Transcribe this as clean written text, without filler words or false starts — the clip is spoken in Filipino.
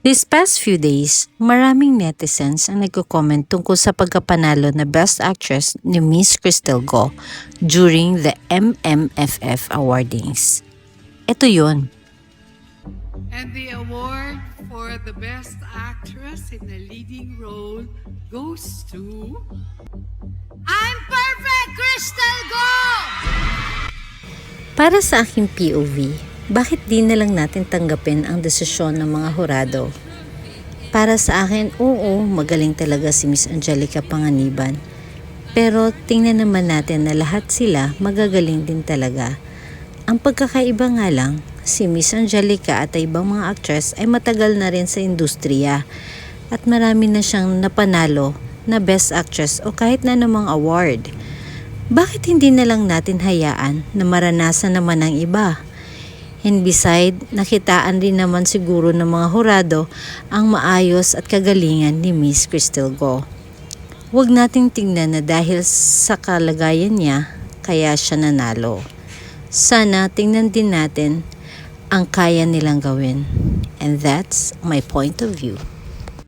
These past few days, maraming netizens ang nagko-comment tungkol sa pagkapanalo na Best Actress ni Miss Crystal Go during the MMFF awardings. Ito yun. And the award for the Best Actress in a Leading Role goes to... I'm perfect, Crystal Go! Para sa aking POV, bakit di na lang natin tanggapin ang desisyon ng mga hurado? Para sa akin, oo, magaling talaga si Miss Angelica Panganiban. Pero tingnan naman natin na lahat sila magagaling din talaga. Ang pagkakaiba nga lang, si Miss Angelica at ibang mga actress ay matagal na rin sa industriya at marami na siyang napanalo na Best Actress o kahit na namang award. Bakit hindi na lang natin hayaan na maranasan naman ng iba? And beside, nakitaan rin naman siguro ng mga hurado ang maayos at kagalingan ni Miss Crystal Go. Huwag nating tingnan na dahil sa kalagayan niya, kaya siya nanalo. Sana tingnan din natin ang kaya nilang gawin. And that's my point of view.